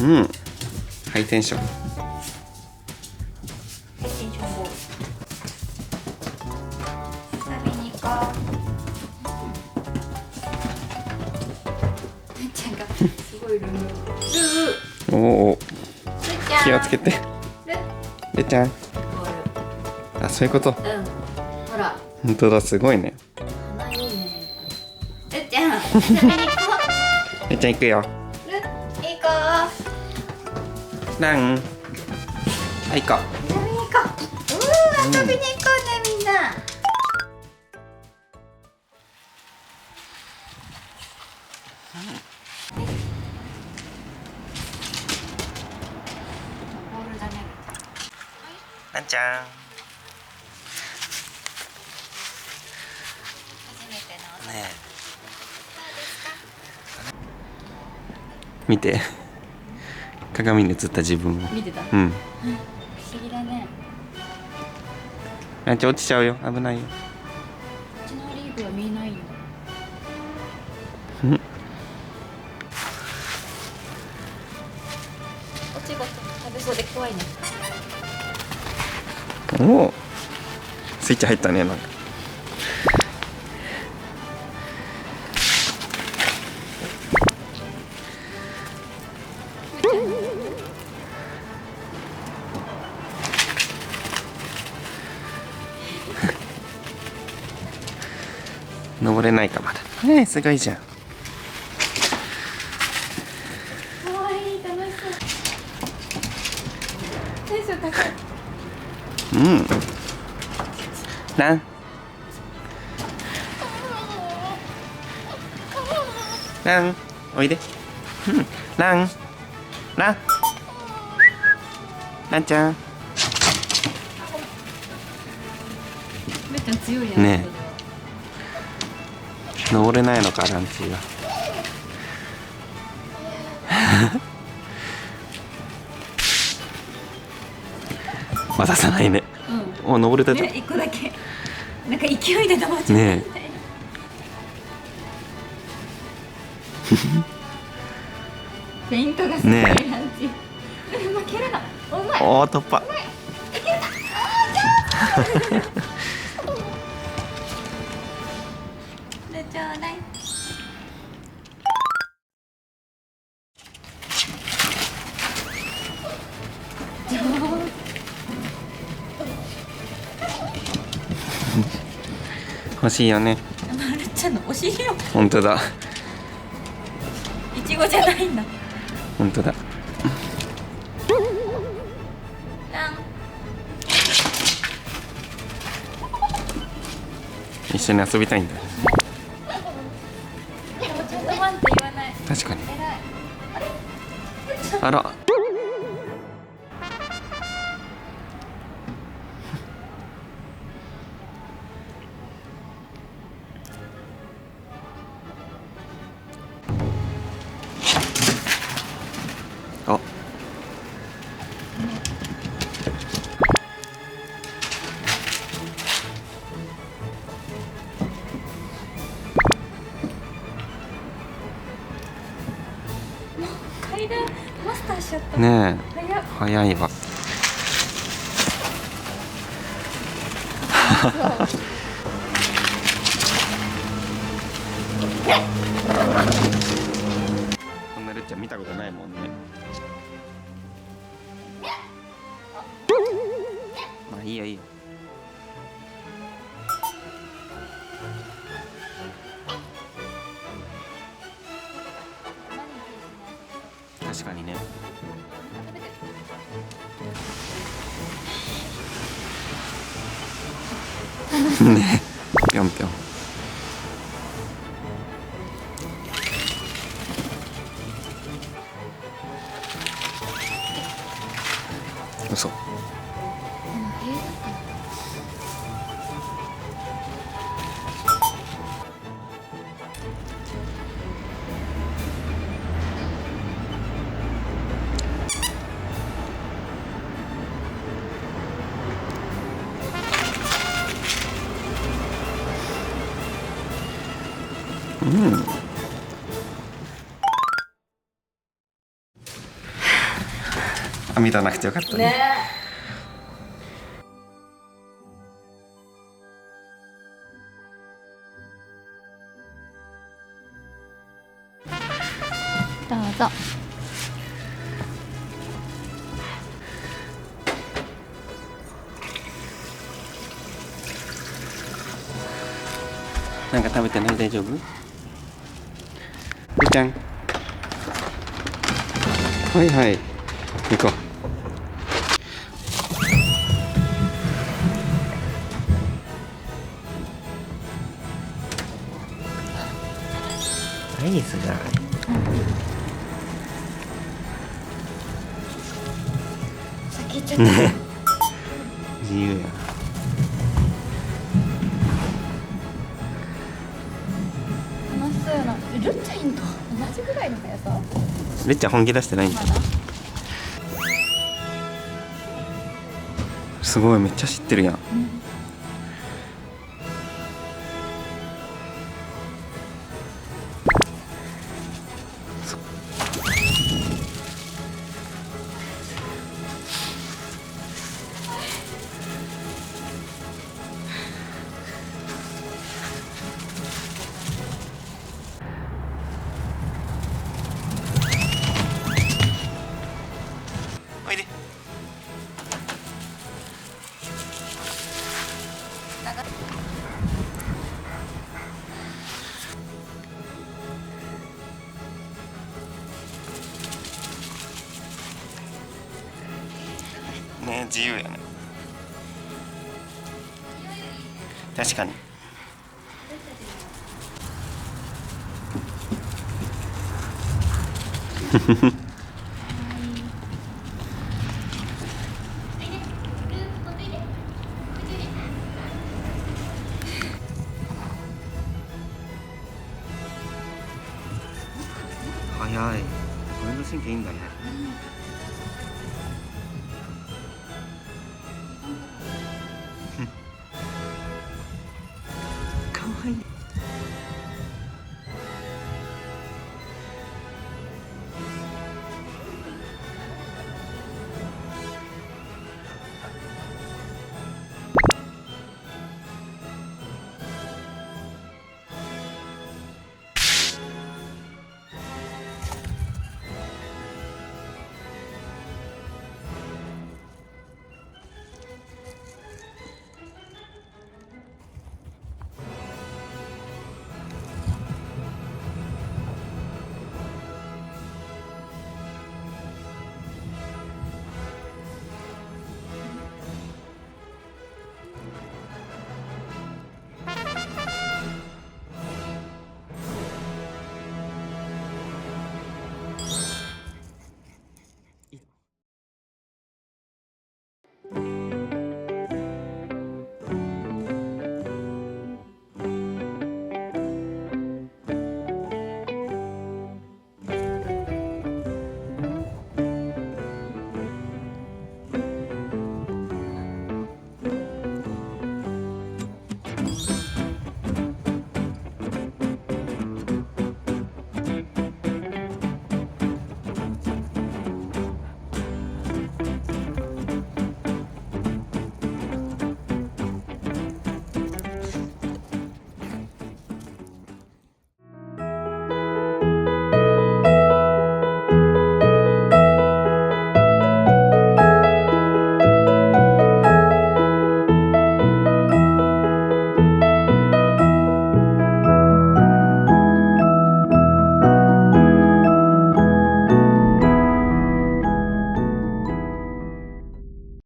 うんハイテンション。ハイテンションボール食べに行こう。るっちゃんがすごいルーおおるっちゃん気をつけて。るっちゃん。あ、そういうこと。うん、ほら本当だ、すごいね。鼻いいね。るっちゃん食べに行こるっちゃん行くよ。う。るっ行こラン。はい、行こう。食べに行こう。遊びに行こうね、みんな。ボールだね。う。ランちゃん。初めての。ね見て。鏡に映った自分を。見てた。うん。不思議だね。ランちゃん落ちちゃうよ。危ないよ。うちのオリーブは見えないんだ。うん。落ちごと食べそうで怖いね。おお。スイッチ入ったね、なんか。登れないかまだ。すごいじゃん。可愛い、楽しそう。テンション高い。うん。ラン。ラン、おいで。うん、ラン。ラン。ランちゃん。めっちゃん強いやね登れないのか、ランチーは。渡さないね。うん。お、登れたじゃん。ね、一個だけ。なんか勢いで登っちゃったみたいな。ねフェイントがすごいねランチ。負けるな。うまい。おー、突破。でちょうだい。欲しいよね。まるちゃんのお尻を本当だ。いちごじゃないんだ。本当だ。ラン。一緒に遊びたいんだ。でもちょっとワンって言わない。確かに。偉い。あら。あ。階段マスターしちゃった。ねえ。早っ。早いわ。こんなるっちゃん見たことないもんね。まあいいよいいよ。確かにね。ねぴょんぴょん。嘘。うん。網戸なくてよかったね。ねどうぞ。なんか食べてない？大丈夫？りーちゃん。はいはい。行こう。アイスじゃない。先ちょっと。自由や。楽しそうやな。ルッチャインと同じぐらいの速さ？りっちゃん本気出してないんだ。まだ。すごい、めっちゃ知ってるやん。おいで。ね、自由やね。確かに。早い。俺の神経いいんだね。